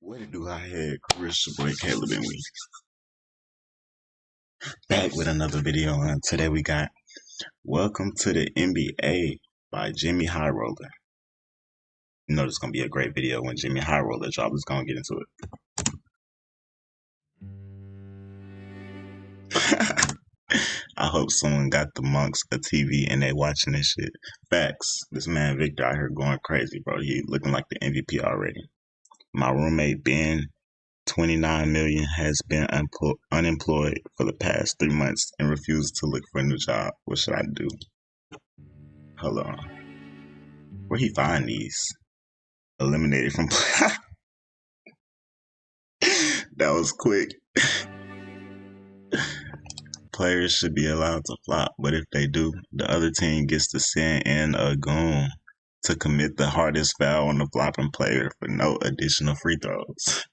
What it do, HTH Kaleb, and we back with another video. And today we got Welcome to the NBA by JxmyHighroller. You know this is gonna be a great video when JxmyHighroller drops. Let's go and get into it. I hope someone got the monks a TV and they watching this shit. Facts. This man Victor out here going crazy, bro. He looking like the MVP already. My roommate Ben, 29 million, has been unemployed for the past 3 months and refuses to look for a new job. What should I do? Hold on. Where he find these? Eliminated from that was quick. Players should be allowed to flop, but if they do, the other team gets to send in a goon to commit the hardest foul on the flopping player for no additional free throws.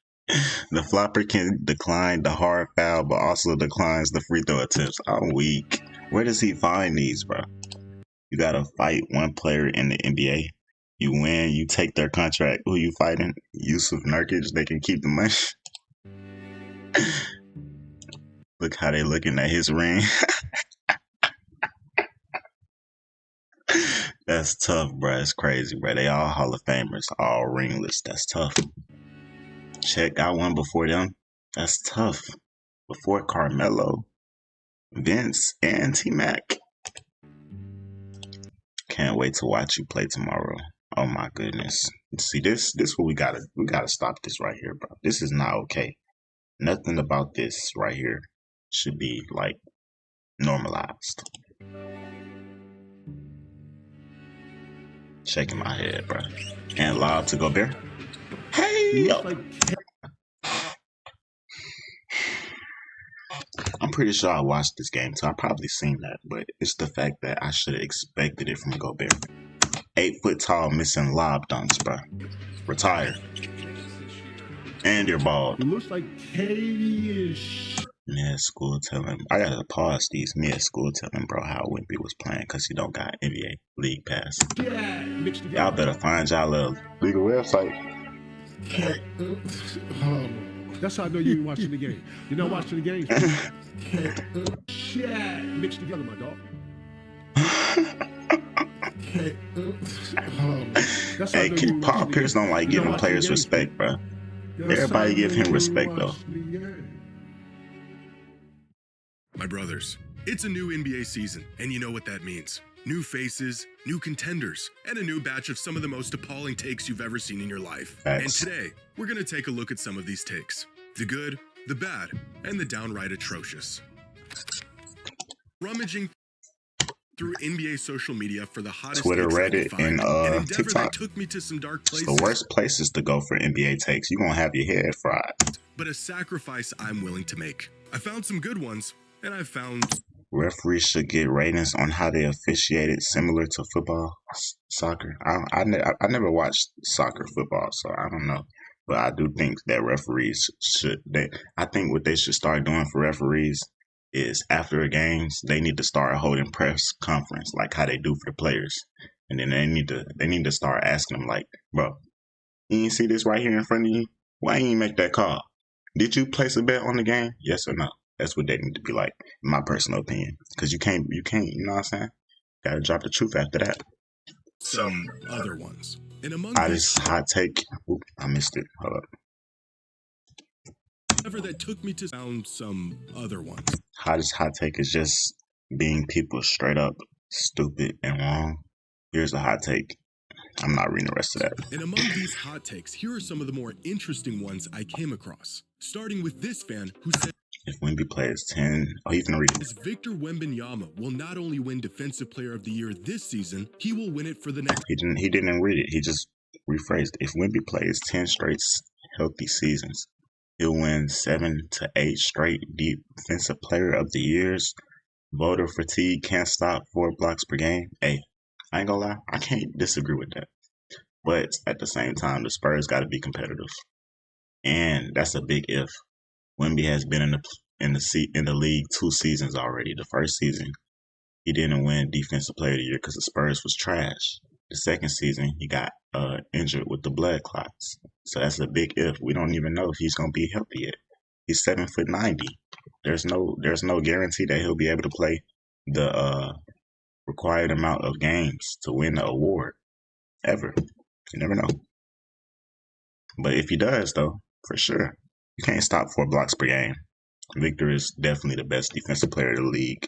The flopper can decline the hard foul, but also declines the free throw attempts. I'm weak. Where does he find these, bro? You gotta fight one player in the NBA. You win, you take their contract. Who you fighting? Yusuf Nurkic. They can keep the money. Look how they looking at his ring. That's tough, bro. It's crazy, bro. They all Hall of Famers, all ringless. That's tough. Chet got one before them. That's tough. Before Carmelo, Vince, and T-Mac. Can't wait to watch you play tomorrow. Oh my goodness. See, this what we gotta stop this right here, bro. This is not okay. Nothing about this right here should be like normalized. Shaking my head, bro. And loud to Gobert. Hey, yo. I'm pretty sure I watched this game, so I probably seen that, but it's the fact that I should have expected it from Gobert. 8 foot tall, missing lob dunks, bro. Retire. And you're bald. It looks like K-ish. Me at school telling, I gotta pause these. Me at school telling bro how Wimpy was playing because he don't got NBA League Pass. Yeah, Y'all better find y'all a legal website. That's how I know you ain't watching the game. You're not watching the game. Yeah, mixed together, my dog. Hey, Paul Pierce don't like giving players respect, bro. Everybody give him respect, though. My brothers, it's a new NBA season, and you know what that means. New faces, new contenders, and a new batch of some of the most appalling takes you've ever seen in your life. Thanks. And today, we're going to take a look at some of these takes. The good, the bad, and the downright atrocious. Rummaging through NBA social media for the hottest Twitter, takes Reddit, an endeavor TikTok. that took me to some dark places. It's the worst places to go for NBA takes. You're gonna have your head fried. But a sacrifice I'm willing to make. I found some good ones, and I found Referees should get ratings on how they officiated, similar to football, soccer. I never watched soccer, football, so I don't know. But I do think that referees should. I think what they should start doing for referees is after the games, they need to start holding press conference like how they do for the players, and then they need to start asking them like, bro, you didn't see this right here in front of you? Why didn't you make that call? Did you place a bet on the game? Yes or no? That's what they need to be like, in my personal opinion. Because you can't, you know what I'm saying? Gotta drop the truth after that. some other ones. And among Hottest hot take. Ooh, I missed it. Hold up. that took me to found some other ones. Hottest hot take is just being people straight up stupid and wrong. Here's a hot take. I'm not reading the rest of that. And among these hot takes, here are some of the more interesting ones I came across. Starting with this fan who said, if Wemby plays 10, oh, he's gonna read it. Victor Wembanyama will not only win Defensive Player of the Year this season, he will win it for the next. He didn't read it. He just rephrased. If Wemby plays 10 straight healthy seasons, he'll win 7 to 8 straight Defensive Player of the Years. Voter fatigue can't stop 4 blocks per game. Hey, I ain't gonna lie, I can't disagree with that. But at the same time, the Spurs got to be competitive, and that's a big if. Wemby has been in the league 2 seasons already. The first season, he didn't win Defensive Player of the Year because the Spurs was trash. The second season, he got injured with the blood clots. So that's a big if. We don't even know if he's gonna be healthy yet. He's 7'90". There's no guarantee that he'll be able to play the required amount of games to win the award ever. You never know. But if he does, though, for sure, you can't stop 4 blocks per game. Victor is definitely the best defensive player of the league.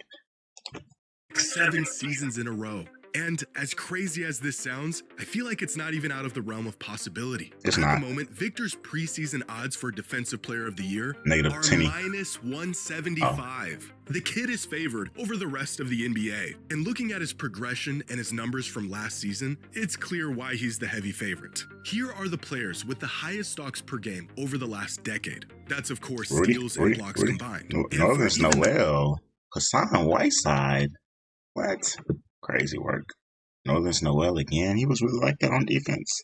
7 seasons in a row. And as crazy as this sounds, I feel like it's not even out of the realm of possibility. It's At not. the moment, Victor's preseason odds for Defensive Player of the Year Negative are 10. minus 175. The kid is favored over the rest of the NBA. And looking at his progression and his numbers from last season, it's clear why he's the heavy favorite. Here are the players with the highest stocks per game over the last decade. That's, of course, steals and blocks combined. Northern's Noel, Hassan Whiteside. What? Crazy work. Northern's Noel again. He was really like that on defense.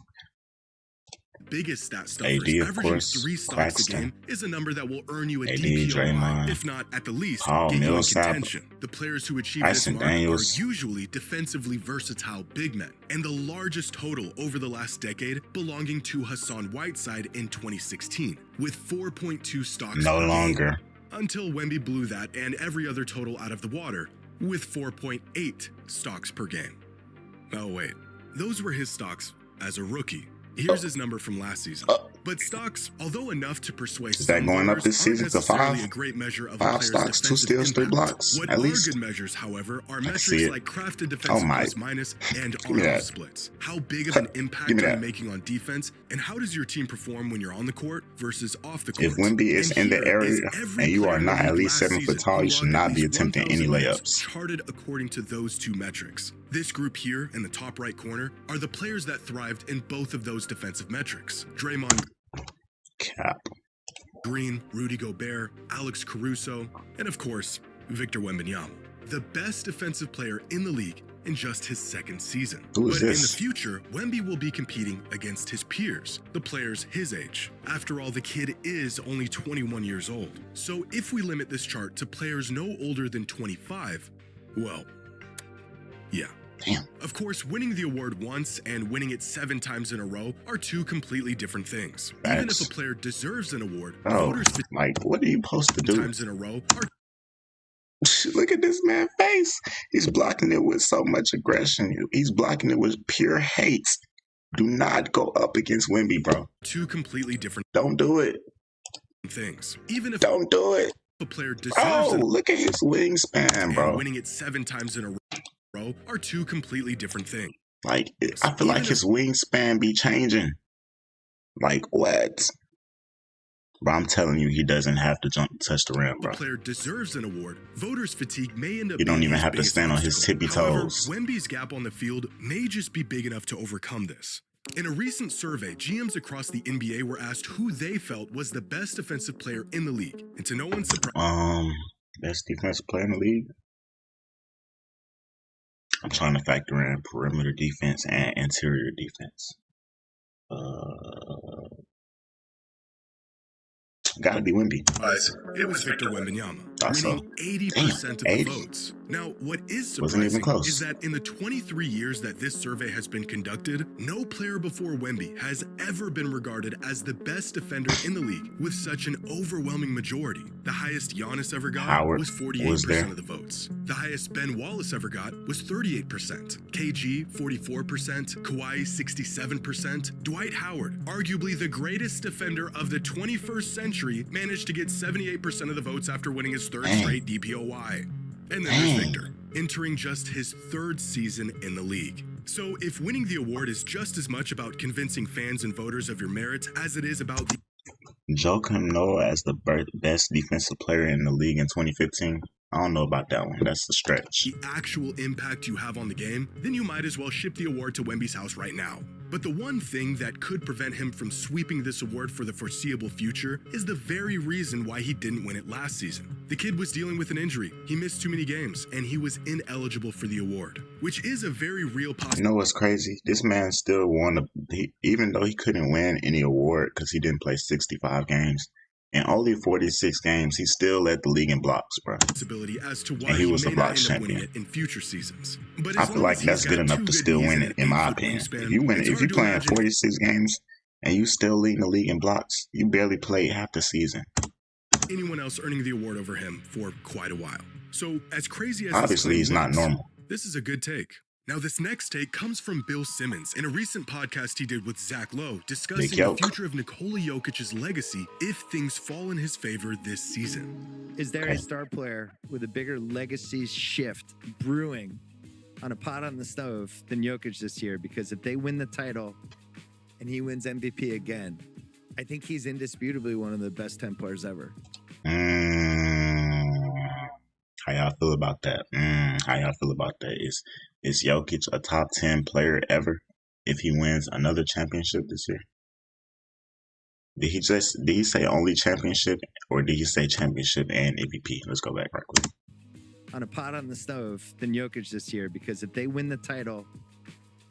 Biggest stat stuffers, AD, of averaging course, 3 stocks Claxton. a game is a number that will earn you a AD, DPOY, Draymond, if not at the least, Paul get you in Millsap, contention. The players who achieve Tyson this mark Daniels. are usually defensively versatile big men, and the largest total over the last decade belonging to Hassan Whiteside in 2016, with 4.2 stocks No per game. longer. Until Wemby blew that and every other total out of the water, with 4.8 stocks per game. Oh wait, those were his stocks as a rookie. Here's his number from last season. But stocks, although enough to persuade Is that some going up voters, this season aren't to necessarily 5? a great measure of a 5 player's stocks, 2 defensive steals, 3 impact. blocks, What at are least. good measures, however, are see metrics it. like crafted defensive my. plus minus and Give me on-off that. splits. How big of an impact Give me are you that. making on defense, and how does your team perform when you're on the court versus off the court? If Wemby is in the here area is every and you player are in the not at league least last 7 foot season tall, who you should logged at not be least attempting 1,000 any minutes, layups. charted according to those 2 metrics. This group here in the top right corner are the players that thrived in both of those defensive metrics. Draymond Cap. Green, Rudy Gobert, Alex Caruso, and of course, Victor Wembanyama, the best defensive player in the league in just his 2nd season. Who is But in this? the future, Wemby will be competing against his peers, the players his age. After all, the kid is only 21 years old. So if we limit this chart to players no older than 25, well, yeah. Damn. Of course, winning the award once and winning it 7 times in a row are 2 completely different things. Even if Facts. a player deserves an award, Oh, voters like, what are you supposed to do? times in a row are Look at this man's face. He's blocking it with so much aggression. He's blocking it with pure hate. Do not go up against Wemby, bro. 2 completely different Don't do it. things. Even if Don't do it. a player deserves Oh, an look at his wingspan, and bro. winning it 7 times in a row are 2 completely different things. Like, I feel like his wingspan be changing. Like, what? But I'm telling you, he doesn't have to touch the rim, A bro. player deserves an award, voters' fatigue may end up You don't being even his have to biggest stand on his obstacle. tippy However, toes. Wemby's gap on the field may just be big enough to overcome this. In a recent survey, GMs across the NBA were asked who they felt was the best defensive player in the league. And to no one's surprise, Best defensive player in the league. I'm trying to factor in perimeter defense and interior defense. Gotta be Wemby. it was Victor Wembanyama, Thought so. winning 80% of the 80. votes. Now, what is Wasn't even surprising close. is that in the 23 years that this survey has been conducted, no player before Wemby has ever been regarded as the best defender in the league with such an overwhelming majority. The highest Giannis ever got Howard was 48% of the votes. The highest Ben Wallace ever got was 38%. KG, 44%. Kawhi, 67%. Dwight Howard, arguably the greatest defender of the 21st century, managed to get 78% of the votes after winning his 3rd straight DPOY. And then there's Victor, entering just his 3rd season in the league. So if winning the award is just as much about convincing fans and voters of your merits as it is about the Joakim Noah as the best defensive player in the league in 2015. I don't know about that one. That's a stretch. actual impact you have on the game, then you might as well ship the award to Wemby's house right now. But the one thing that could prevent him from sweeping this award for the foreseeable future is the very reason why he didn't win it last season. The kid was dealing with an injury, he missed too many games, and he was ineligible for the award, which is a very real You possibility. know what's crazy? This man still won, even though he couldn't win any award because he didn't play 65 games, In only 46 games, he still led the league in blocks, bro. Ability as to why And he was may the not blocks end up winning champion. it in future seasons. But I as feel long like as that's he's good got enough two to good still knees win and it, an in my 8-foot opinion. wingspan, If you playing 46 games and you still leading the league in blocks, you barely played half the season. Anyone else earning the award over him for quite a while. So, as crazy as Obviously, he's not normal. This is a good take. Now, this next take comes from Bill Simmons in a recent podcast he did with Zach Lowe discussing the future of Nikola Jokic's legacy if things fall in his favor this season. Is there a star player with a bigger legacy shift brewing on a pot on the stove than Jokic this year? Because if they win the title and he wins MVP again, I think he's indisputably one of the best 10 players ever. How y'all feel about that? How y'all feel about that? Is Jokic a top 10 player ever if he wins another championship this year? Did he say only championship, or did he say championship and MVP? Let's go back right quick. On a pot on the stove than Jokic this year, because if they win the title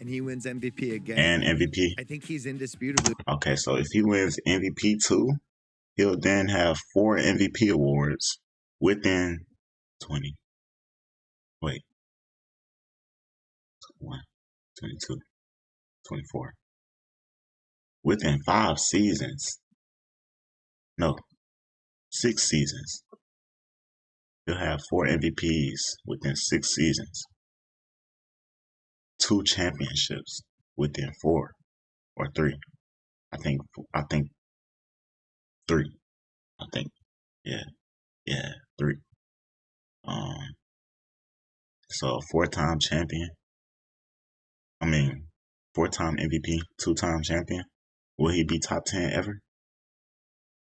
and he wins MVP again, and MVP, I think he's indisputably. Okay, so if he wins MVP too, he'll then have 4 MVP awards within 20. Wait. 21, 22, 24. Within 5 seasons. No, 6 seasons. He'll have 4 MVPs within 6 seasons. 2 championships within 4 or 3. I think 3. I think, yeah, 3. So 4-time champion. 4-time MVP, 2-time champion. Will he be top 10 ever?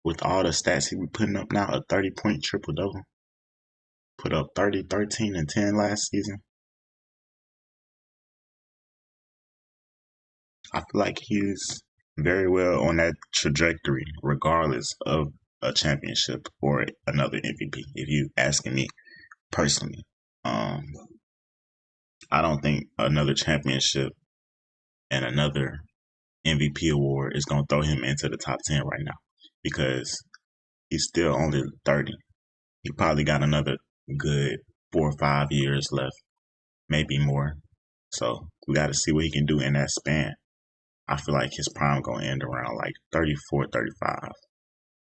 With all the stats he be putting up now, a 30-point triple-double. Put up 30, 13, and 10 last season. I feel like he's very well on that trajectory, regardless of a championship or another MVP. If you asking me personally, I don't think another championship and another MVP award is going to throw him into the top 10 right now, because he's still only 30. He probably got another good 4 or 5 years left, maybe more. So we got to see what he can do in that span. I feel like his prime going to end around like 34, 35,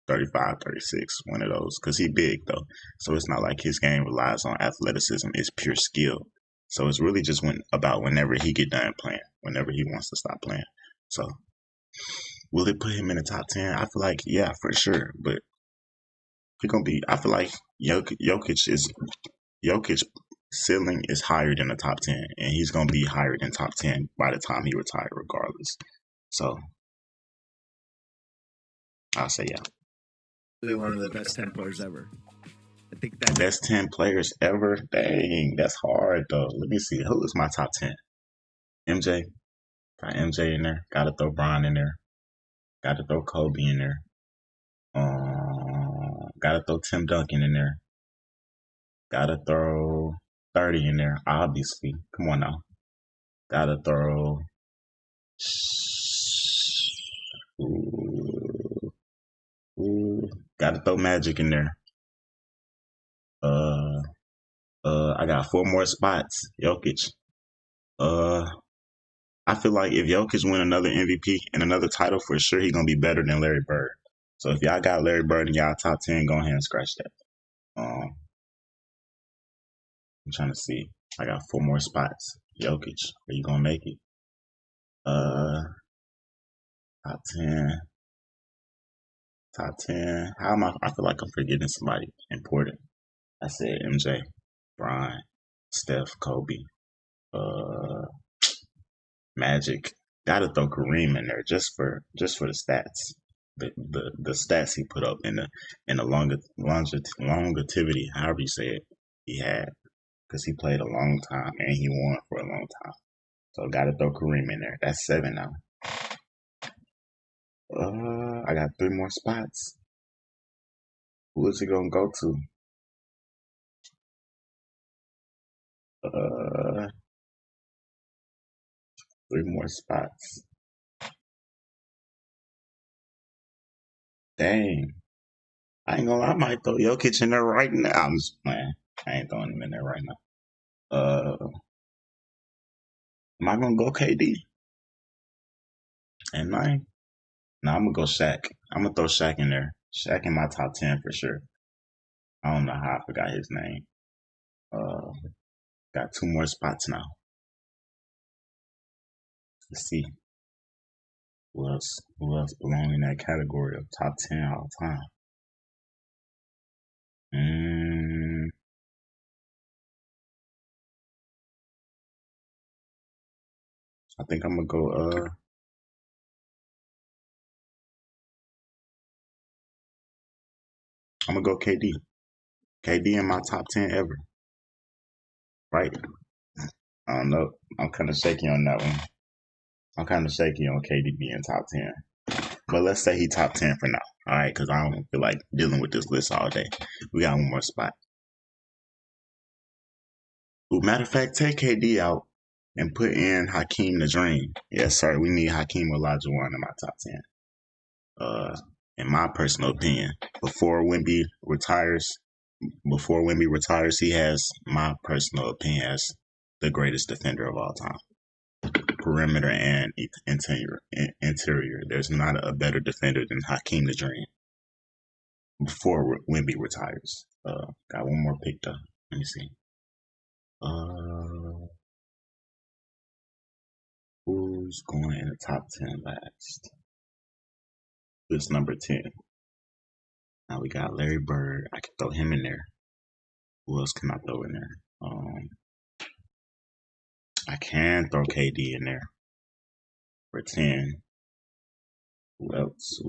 35, 36, one of those. Because he big, though. So it's not like his game relies on athleticism. It's pure skill. So it's really just about whenever he get done playing, whenever he wants to stop playing. So will it put him in the top 10? I feel like, yeah, for sure. But he's going to be, I feel like Jokic's ceiling is higher than the top 10, and he's going to be higher than top 10 by the time he retires, regardless. So I'll say yeah. One of the best 10 players ever. I think that best 10 players ever. Dang, that's hard though. Let me see. Who is my top 10? MJ. Got MJ in there. Gotta throw Bron in there. Gotta throw Kobe in there. Gotta throw Tim Duncan in there. Gotta throw 30 in there, obviously. Come on now. Gotta throw. Gotta throw Magic in there. I got 4 more spots. Jokic. I feel like if Jokic win another MVP and another title, for sure he's gonna be better than Larry Bird. So if y'all got Larry Bird in y'all top 10, go ahead and scratch that. I'm trying to see. I got 4 more spots. Jokic, are you gonna make it? Top 10. Top 10. How am I feel like I'm forgetting somebody important. I said MJ, Brian, Steph, Kobe, Magic. Gotta throw Kareem in there just for the stats. The stats he put up in the longevity, however you say it, he had, because he played a long time and he won for a long time. So gotta throw Kareem in there. That's 7 now. I got 3 more spots. Who is he gonna go to? 3 more spots. Dang. I ain't gonna lie, I might throw Jokic in there right now. I'm just playing. I ain't throwing him in there right now. Am I gonna go KD? Am I? No, I'm gonna go Shaq. I'm gonna throw Shaq in there. Shaq in my top 10 for sure. I don't know how I forgot his name. Got 2 more spots now. Let's see. Who else belong in that category of top 10 all time? I think I'm gonna go KD. KD in my top 10 ever. Right? I don't know. I'm kind of shaky on that one. I'm kind of shaky on KD being top 10. But let's say he top 10 for now. All right? Because I don't feel like dealing with this list all day. We got one more spot. Ooh, matter of fact, take KD out and put in Hakeem the Dream. Yes, sir. We need Hakeem Olajuwon in my top 10. In my personal opinion, before Wemby retires, he has my personal opinion as the greatest defender of all time. Perimeter and interior. There's not a better defender than Hakeem the Dream before Wemby retires. Got one more pick though. Let me see. Who's going in the top 10 last? This number 10. Now we got Larry Bird. I can throw him in there. Who else can I throw in there? I can throw KD in there for 10. Who else?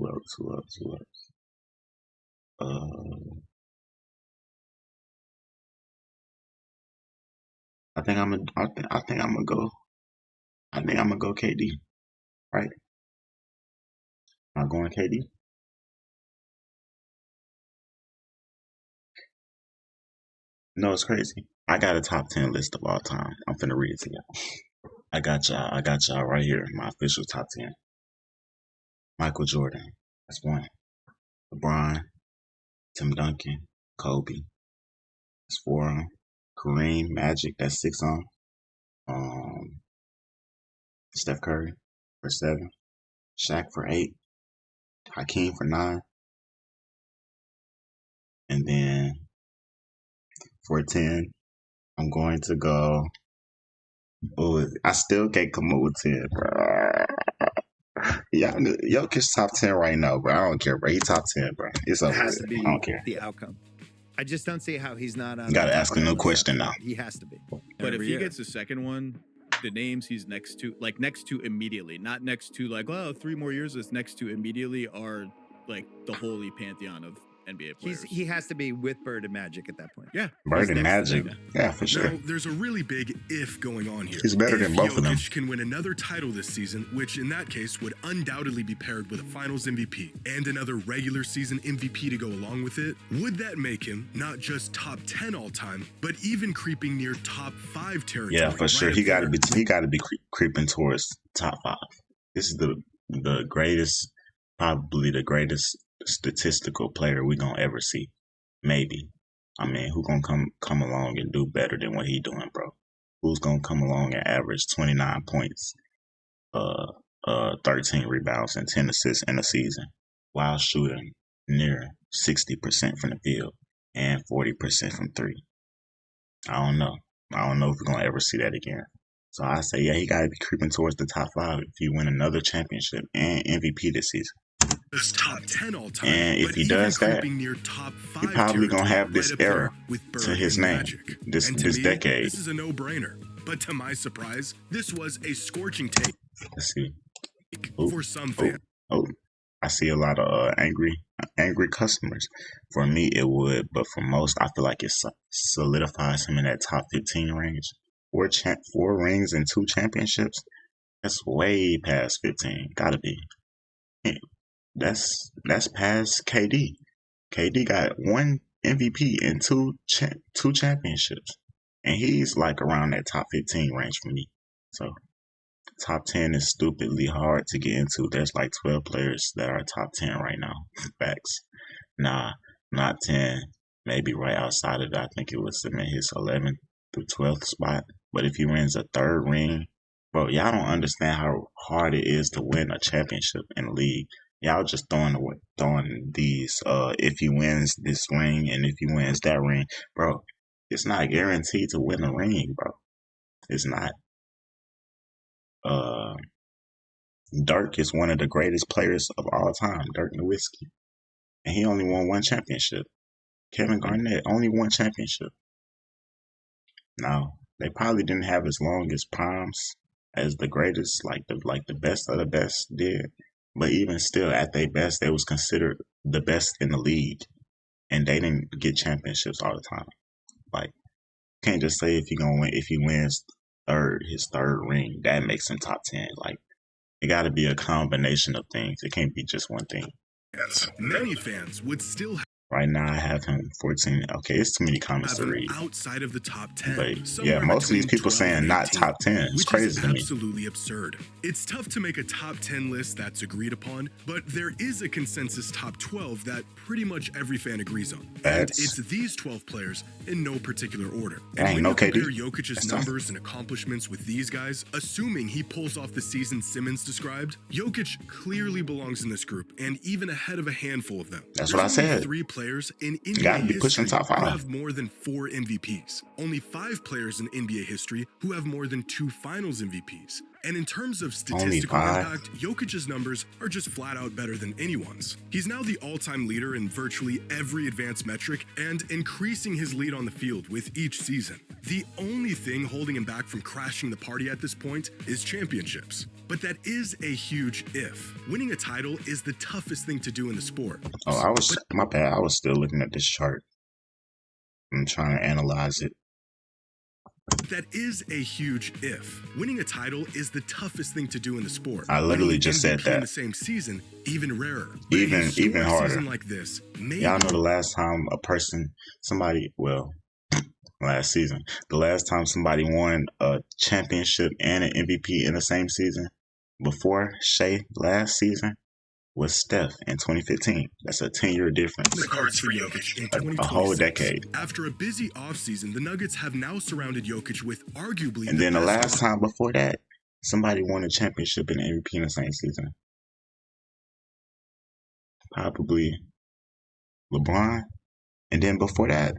I think I'm gonna go KD. Right? Am I going KD? No, it's crazy. I got a top 10 list of all time. I'm finna read it to y'all. I got y'all right here. My official top 10. Michael Jordan. That's 1. LeBron. Tim Duncan. Kobe. That's 4 on. Kareem. Magic. That's 6 on. Steph Curry for 7. Shaq for 8. Hakeem for 9. And then for 10, I'm going to go. Oh, I still can't come up with 10, bro. Yeah, Jokic top 10 right now, bro. I don't care, bro. He top 10, bro. It's over. It has to be I don't care. the outcome. I just don't see how he's not on. You gotta the top ask a of new the list question after now. that. He has to be. But Every if he year. gets the second one, the names he's next to immediately, not next to like, oh, 3 more years, it's next to immediately are like the holy pantheon of NBA players. He has to be with Bird and Magic at that point. Yeah. Bird he's and next to Magic. them. Yeah, for sure. Now, there's a really big if going on here. He's better than both of them. Jokic can win another title this season, which in that case would undoubtedly be paired with a Finals MVP and another regular season MVP to go along with it, would that make him not just top 10 all time, but even creeping near top 5 territory? Yeah, for sure. right He up got to there? be creeping towards top 5. This is the greatest, probably the greatest statistical player we gonna ever see. Maybe. I mean, who gonna come along and do better than what he doing, bro? Who's gonna come along and average 29 points, 13 rebounds, and 10 assists in a season, while shooting near 60% from the field and 40% from 3? I don't know. I don't know if we're gonna ever see that again. So I say, yeah, he gotta be creeping towards the top 5 if he win another championship and MVP this season. Just top 10 all time. And if but he even does that, creeping near top 5 he probably gonna territory, have this right up there era with to Bird his and name, Magic. this And to me, decade. This is a no-brainer. But to my surprise, this was a scorching take Let's see. for some fans. I see a lot of angry customers. For me, it would, but for most, I feel like it solidifies him in that top 15 range. 4 rings and 2 championships. That's way past 15. Gotta be. That's past KD. KD got 1 MVP and 2 championships, and he's like around that top 15 range for me. So top 10 is stupidly hard to get into. There's like 12 players that are top 10 right now. Facts. Nah, not 10, maybe right outside of it. I think it would cement his 11th through 12th spot. But if he wins a third ring, bro, y'all don't understand how hard it is to win a championship in the league. Y'all just throwing these if he wins this ring and if he wins that ring, bro. It's not guaranteed to win a ring, bro. It's not. Dirk is one of the greatest players of all time, Dirk Nowitzki, and he only won one championship. Kevin Garnett only won championship. Now they probably didn't have as long as primes as the greatest, like the best of the best did. But even still, at their best, they was considered the best in the league, and they didn't get championships all the time. Like, you can't just say if he wins his third ring, that makes him top 10. Like, it got to be a combination of things. It can't be just one thing. Yes. Many fans would still Right now, I have him 14. Okay, it's too many comments have to him read. outside of the top 10. But somewhere yeah, most of these between people 12 saying and not 18, top 10. It's which crazy is to me. absolutely absurd. It's tough to make a top 10 list that's agreed upon, but there is a consensus top 12 that pretty much every fan agrees on. And it's these 12 players in no particular order. And when no you compare KD. Jokic's That's numbers and accomplishments with these guys, assuming he pulls off the season Simmons described, Jokic clearly belongs in this group and even ahead of a handful of them. That's what I There's only said. 3 players in Gotta NBA be pushing history top who 5. have more than 4 MVPs. Only 5 players in NBA history who have more than 2 Finals MVPs. And in terms of statistical 5. impact, Jokic's numbers are just flat out better than anyone's. He's now the all-time leader in virtually every advanced metric and increasing his lead on the field with each season. The only thing holding him back from crashing the party at this point is championships. But that is a huge if. Winning a title is the toughest thing to do in the sport. Oh, my bad. I was still looking at this chart. I'm trying to analyze it. That is a huge if. Winning a title is the toughest thing to do in the sport. I literally just said that. In the same season, even rarer. But Even harder. Season like this, Y'all know the last time last season, the last time somebody won a championship and an MVP in the same season before Shea last season was Steph in 2015. That's a 10-year difference. The cards for Jokic in 2026. A whole decade. After a busy offseason, the Nuggets have now surrounded Jokic with arguably And then the best last time before that, somebody won a championship and MVP in the same season. Probably LeBron. And then before that,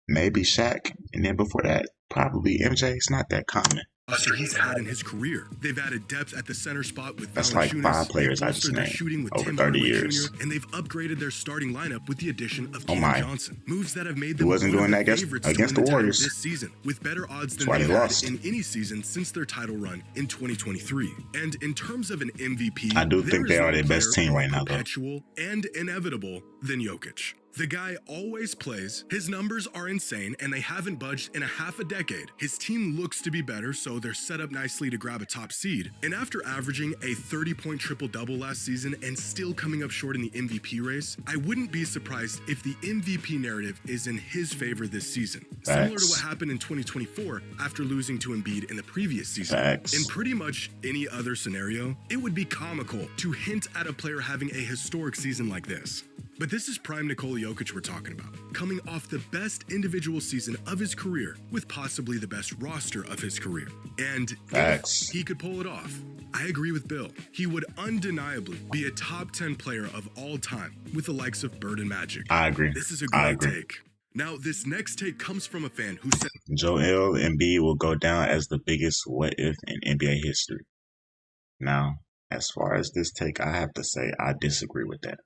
maybe Shaq. And then before that, probably MJ. It's not that common. He's had in his career. They've added depth at the center spot with That's like 5 players I just named shooting with over Tim 30 Hardaway years. Jr., and they've upgraded their starting lineup with the addition of Cam my. Johnson. Moves that have made He them wasn't one doing of that favorites against to the win Warriors. title this season, with better odds than That's why they've they had lost. in any season since their title run in 2023. And in terms of an MVP, I do think they there are is their no best player team more right now, though. perpetual and inevitable than Jokic. The guy always plays, his numbers are insane, and they haven't budged in a half a decade. His team looks to be better, so they're set up nicely to grab a top seed. And after averaging a 30-point triple-double last season and still coming up short in the MVP race, I wouldn't be surprised if the MVP narrative is in his favor this season. Similar to what happened in 2024 after losing to Embiid in the previous season. In pretty much any other scenario, it would be comical to hint at a player having a historic season like this. But this is prime Nikola Jokic we're talking about, coming off the best individual season of his career with possibly the best roster of his career. And if he could pull it off, I agree with Bill. He would undeniably be a top 10 player of all time with the likes of Bird and Magic. I agree. This is a great take. Now, this next take comes from a fan who said Joel Embiid will go down as the biggest what if in NBA history. Now, as far as this take, I have to say I disagree with that.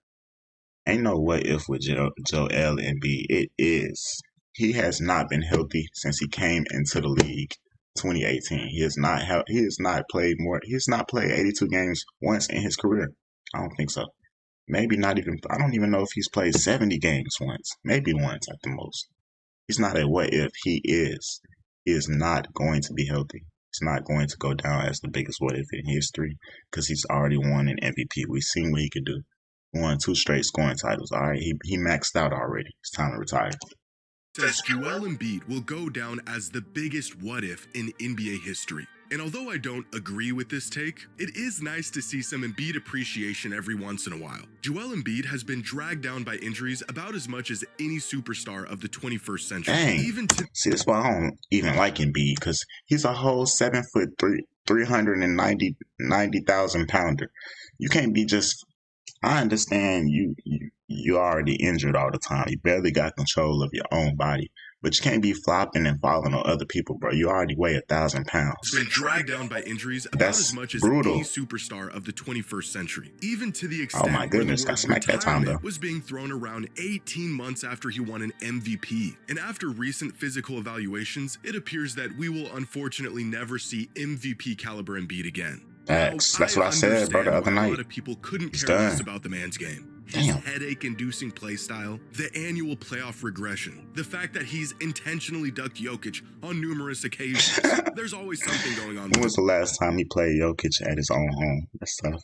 Ain't no what if with Joel Embiid. It is. He has not been healthy since he came into the league 2018. He has not played 82 games once in his career. I don't think so. Maybe not even. I don't even know if he's played 70 games once. Maybe once at the most. He's not a what if. He is. He is not going to be healthy. He's not going to go down as the biggest what if in history because he's already won an MVP. We've seen what he could do. Won 2 straight scoring titles. All right, he maxed out already. It's time to retire. Says Joel Embiid will go down as the biggest what if in NBA history. And although I don't agree with this take, it is nice to see some Embiid appreciation every once in a while. Joel Embiid has been dragged down by injuries about as much as any superstar of the 21st century. Dang. See, that's why I don't even like Embiid, because he's a whole 7'3", 390,000 pounder. You can't be just. I understand you already injured all the time. You barely got control of your own body. But you can't be flopping and falling on other people, bro. You already weigh 1,000 pounds. Been dragged down by injuries about That's as much as brutal. any superstar of the 21st century. Even to the extent Oh my goodness, where I the word smacked that time retirement though. was being thrown around 18 months after he won an MVP. And after recent physical evaluations, it appears that we will unfortunately never see MVP caliber Embiid again. Facts. That's what I said, bro, the other A night. lot of people couldn't He's care less done. about the man's game. His Damn. headache-inducing play style, the annual playoff regression, the fact that he's intentionally ducked Jokic on numerous occasions. There's always something going on When with was the last time he played Jokic at his own home? That's tough.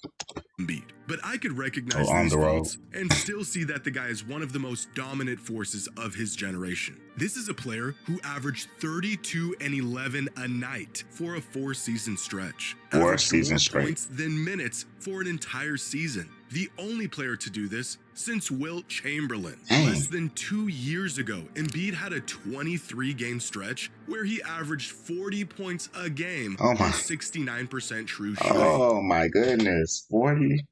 Embiid. But I could recognize on these the road. faults and still see that the guy is one of the most dominant forces of his generation. This is a player who averaged 32 and 11 a night for a 4-season stretch. Averaged more points than minutes for an entire season. The only player to do this since Wilt Chamberlain. Dang. Less than 2 years ago, Embiid had a 23-game stretch where he averaged 40 points a game Oh my. on 69% true shooting. Oh my goodness. 40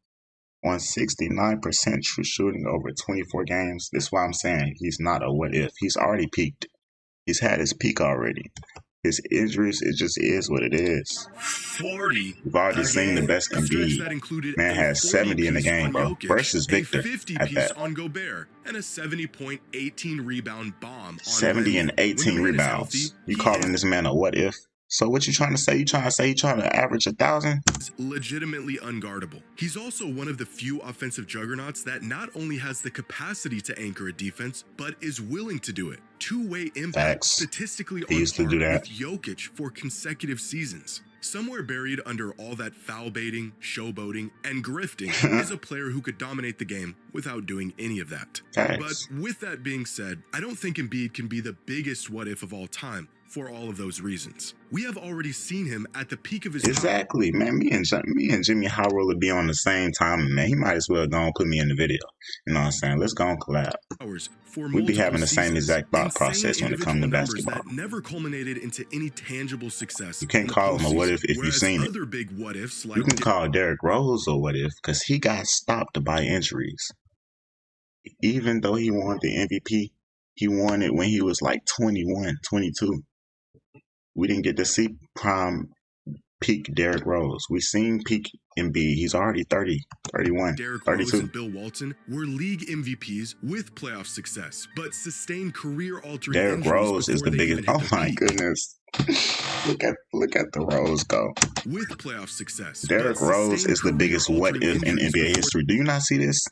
on 69% true shooting over 24 games. That's why I'm saying he's not a what if. He's already peaked. He's had his peak already. His injuries, it just is what it is. 40. We've already seen the best Embiid. Man has 70 in the game, bro. Versus Victor a 50 at piece that. on Gobert, and a 70-point, 18-rebound bomb on 70 and Wemby. 18 When the man is rebounds. healthy, You he calling this man a what if? So what you trying to say? You trying to say he trying to average 1,000? is legitimately unguardable. He's also one of the few offensive juggernauts that not only has the capacity to anchor a defense, but is willing to do it. Two-way impact, Facts. statistically He on used to par do that. with Jokic for consecutive seasons. Somewhere buried under all that foul baiting, showboating, and grifting is a player who could dominate the game without doing any of that. Facts. But with that being said, I don't think Embiid can be the biggest what if of all time for all of those reasons. We have already seen him at the peak of his Exactly, man. Me and JxmyHighroller be on the same time, man. He might as well go and put me in the video. You know what I'm saying? Let's go and collab. powers for We be having the multiple same seasons. exact thought Insane process when it comes to individual numbers basketball. that never culminated into any tangible success. You can't in the call him a what if postseason, you've whereas seen it. other big what ifs like You can call Derrick Rose a what if because he got stopped by injuries. Even though he won the MVP, he won it when he was like 21, 22. We didn't get to see prime peak Derrick Rose. We seen peak Embiid. He's already 30, 31, Derrick Rose 32. and Bill Walton were league MVPs with playoff success, but sustained career-altering Derrick injuries Rose is before the they biggest. even hit Oh their my peak. goodness. Look at the Rose go. With playoff success, Derrick but Rose sustained is the biggest what career-altering if in injuries NBA before history. Do you not see this?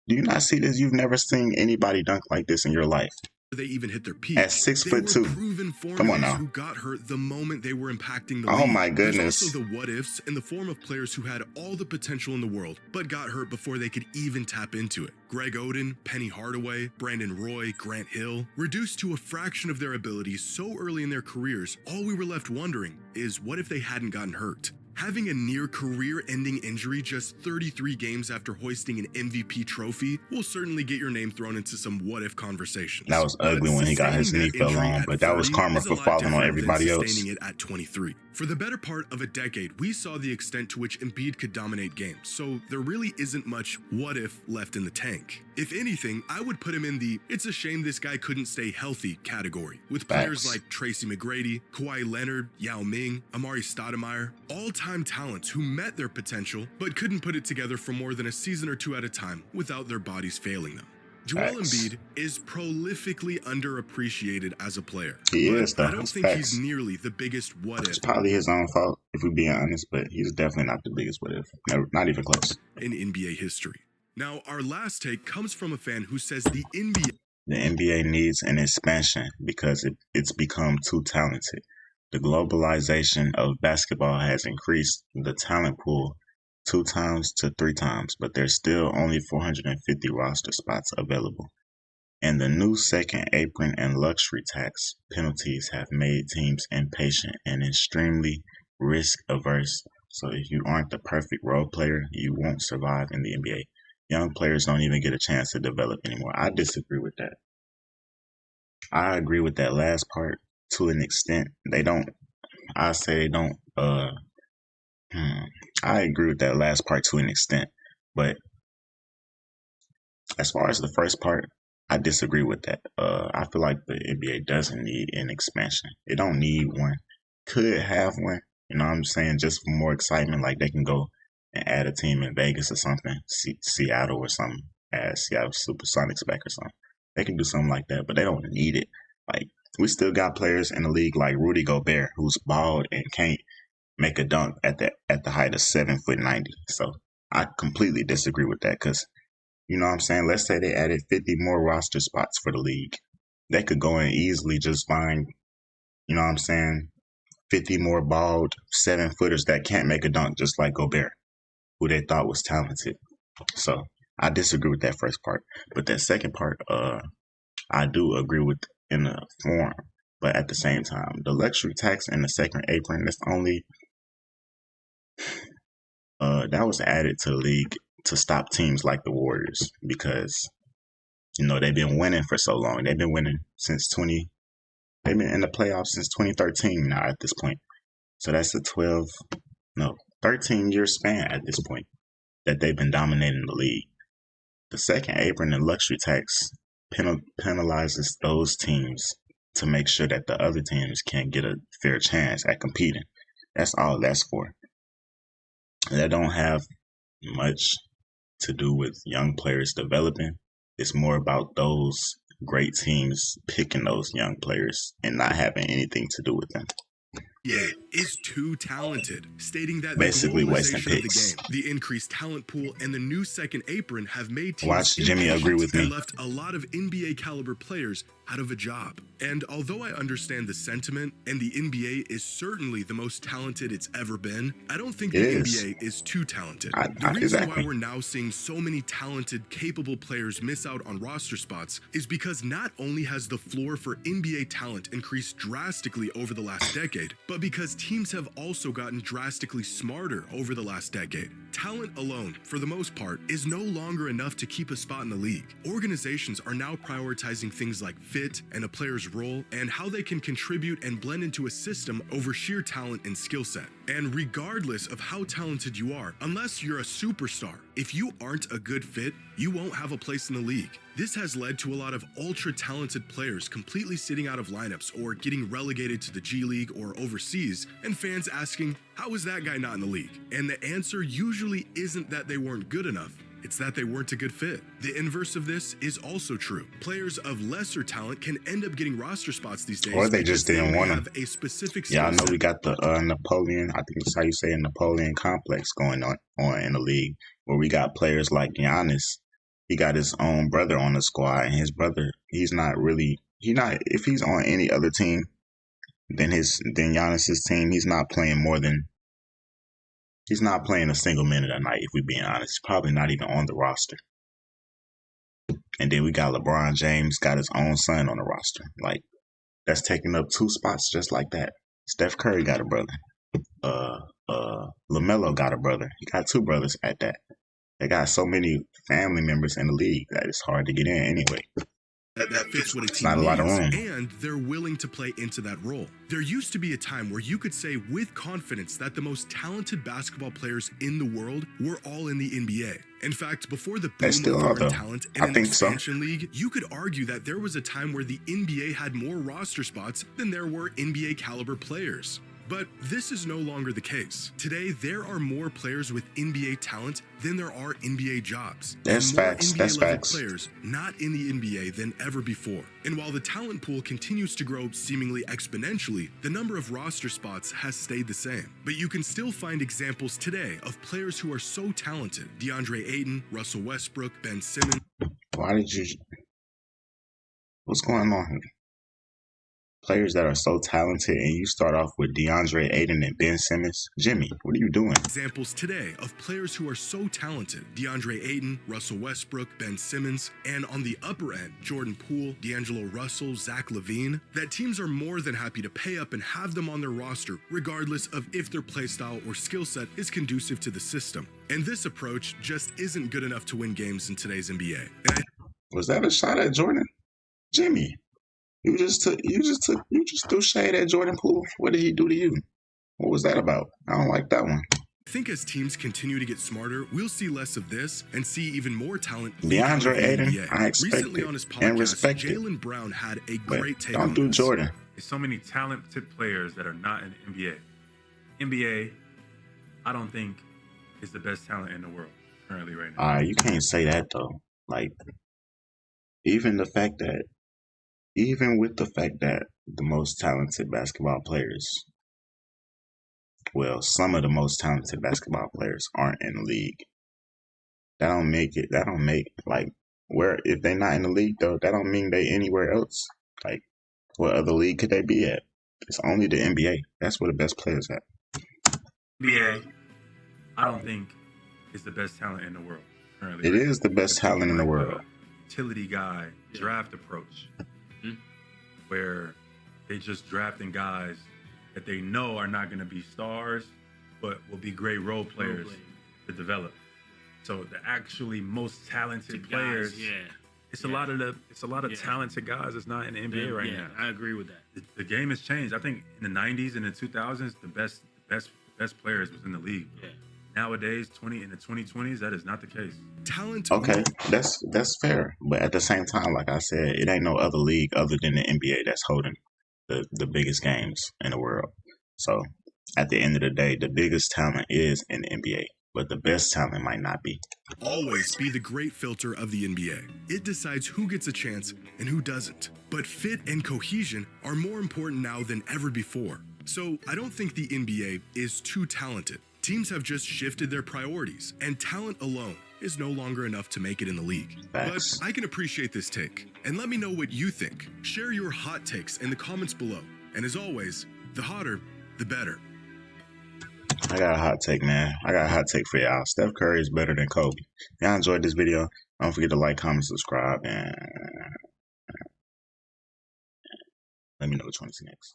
Do you not see this? You've never seen anybody dunk like this in your life. they even hit their peak. At 6'2". They were proven Come on formulas now. who got hurt the moment they were impacting the Oh league. my goodness. There's also the what ifs in the form of players who had all the potential in the world, but got hurt before they could even tap into it. Greg Oden, Penny Hardaway, Brandon Roy, Grant Hill, reduced to a fraction of their abilities so early in their careers, all we were left wondering is what if they hadn't gotten hurt? Having a near career-ending injury just 33 games after hoisting an MVP trophy will certainly get your name thrown into some what-if conversations. That was ugly when he got his knee Sustaining that fell injury on, at but that was 30 karma is a for lot falling on different than everybody else. sustaining it at 23. For the better part of a decade, we saw the extent to which Embiid could dominate games, so there really isn't much what-if left in the tank. If anything, I would put him in the "it's a shame this guy couldn't stay healthy" category, with players Facts. like Tracy McGrady, Kawhi Leonard, Yao Ming, Amari Stoudemire, all-time talents who met their potential but couldn't put it together for more than a season or two at a time without their bodies failing them. Joel Facts. Embiid is prolifically underappreciated as a player. He but is, though. I don't It's think facts. he's nearly the biggest what It's if probably his own fault, if we're being honest, but he's definitely not the biggest what if. Not even close. in NBA history. Now, our last take comes from a fan who says the NBA The NBA needs an expansion because it's become too talented. The globalization of basketball has increased the talent pool 2 times to 3 times, but there's still only 450 roster spots available. And the new second apron and luxury tax penalties have made teams impatient and extremely risk averse. So if you aren't the perfect role player, you won't survive in the NBA. Young players don't even get a chance to develop anymore. I disagree with that. I agree with that last part to an extent. They don't. I say they don't. I agree with that last part to an extent, but as far as the first part, I disagree with that. I feel like the NBA doesn't need an expansion. It don't need one. Could have one. You know what I'm saying? Just for more excitement, like they can go and add a team in Vegas or something, Seattle or something, add Seattle Supersonics back or something. They can do something like that, but they don't need it. Like we still got players in the league like Rudy Gobert, who's bald and can't make a dunk at the height of 7'90". So I completely disagree with that because you know what I'm saying? Let's say they added 50 more roster spots for the league. They could go and easily just find, you know what I'm saying, 50 more bald 7-footers that can't make a dunk just like Gobert, who they thought was talented. So I disagree with that first part. But that second part, I do agree with in the form. But at the same time, the luxury tax and the second apron, that's only that was added to the league to stop teams like the Warriors because you know they've been winning for so long. They've been winning since they've been in the playoffs since 2013 now at this point. So that's a 13-year span at this point that they've been dominating the league. The second apron and luxury tax penalizes those teams to make sure that the other teams can get a fair chance at competing. That's all that's for. That don't have much to do with young players developing. It's more about those great teams picking those young players and not having anything to do with them. Is too talented, stating that Basically the wasting globalization of the picks. game, the increased talent pool, and the new second apron have made teams Watch Jimmy agree with and me. left a lot of NBA caliber players out of a job. And although I understand the sentiment, and the NBA is certainly the most talented it's ever been, I don't think the NBA is too talented. The reason why we're now seeing so many talented, capable players miss out on roster spots is because not only has the floor for NBA talent increased drastically over the last decade, but because teams have also gotten drastically smarter over the last decade. Talent alone, for the most part, is no longer enough to keep a spot in the league. Organizations are now prioritizing things like fit and a player's role and how they can contribute and blend into a system over sheer talent and skill set. And regardless of how talented you are, unless you're a superstar, if you aren't a good fit, you won't have a place in the league. This has led to a lot of ultra-talented players completely sitting out of lineups or getting relegated to the G League or overseas, and fans asking, how is that guy not in the league? And the answer usually isn't that they weren't good enough. It's that they weren't a good fit. The inverse of this is also true. Players of lesser talent can end up getting roster spots these days, or they just didn't want have a specific Yeah, I know set. we got the Napoleon, I think that's how you say it, Napoleon complex going on in the league, where we got players like Giannis. He got his own brother on the squad, and his brother, if he's on any other team than Giannis's team, he's not playing a single minute a night, if we're being honest. He's probably not even on the roster. And then we got LeBron James, got his own son on the roster. Like, that's taking up 2 spots just like that. Steph Curry got a brother. LaMelo got a brother. He got 2 brothers at that. They got so many family members in the league that it's hard to get in anyway. That fits what a team not a lot of needs, room. and they're willing to play into that role. There used to be a time where you could say with confidence that the most talented basketball players in the world were all in the NBA. In fact, before the boom of foreign talent in an expansion league, you could argue that there was a time where the NBA had more roster spots than there were NBA caliber players. But this is no longer the case. Today, there are more players with NBA talent than there are NBA jobs. That's facts. That's facts. Players not in the NBA than ever before. And while the talent pool continues to grow seemingly exponentially, the number of roster spots has stayed the same. But you can still find examples today of players who are so talented. DeAndre Ayton, Russell Westbrook, Ben Simmons. What's going on here? players that are so talented, and you start off with DeAndre Ayton and Ben Simmons. Jimmy, what are you doing? Examples today of players who are so talented: DeAndre Ayton, Russell Westbrook, Ben Simmons, and on the upper end, Jordan Poole, D'Angelo Russell, Zach LaVine, that teams are more than happy to pay up and have them on their roster, regardless of if their playstyle or skill set is conducive to the system. And this approach just isn't good enough to win games in today's NBA. Was that a shot at Jordan? Jimmy, you just threw shade at Jordan Poole. What did he do to you? What was that about? I don't like that one. I think as teams continue to get smarter, we'll see less of this and see even more talent. DeAndre Ayton, I expect Recently it on his and podcast, respect it. Jaylen Brown had a But great take don't on do this. Jordan. There's so many talented players that are not in the NBA. NBA, I don't think, is the best talent in the world currently right now. You can't say that though. Like, even with the fact that the most talented basketball players, well, some of the most talented basketball players aren't in the league. That don't make like, where, if they're not in the league though, that don't mean they anywhere else. Like, what other league could they be at? It's only the NBA. That's where the best players at. NBA, I don't think, is the best talent in the world currently. It right is now. the best They're talent in the taking, world. Utility guy draft approach, where they just drafting guys that they know are not going to be stars, but will be great role players to develop. So the actually most talented players, it's a lot of talented guys that's not in the NBA right now. I agree with that. The game has changed. I think in the 90s and the 2000s, the best players was in the league. Yeah. Nowadays, in the 2020s, that is not the case. Talent. Okay, that's fair. But at the same time, like I said, it ain't no other league other than the NBA that's holding the biggest games in the world. So at the end of the day, the biggest talent is in the NBA, but the best talent might not be. Always be the great filter of the NBA. It decides who gets a chance and who doesn't. But fit and cohesion are more important now than ever before. So I don't think the NBA is too talented. Teams have just shifted their priorities, and talent alone is no longer enough to make it in the league. Facts. But I can appreciate this take, and let me know what you think. Share your hot takes in the comments below. And as always, the hotter, the better. I got a hot take, man. I got a hot take for y'all. Steph Curry is better than Kobe. If y'all enjoyed this video, don't forget to like, comment, subscribe, and let me know which one to see next.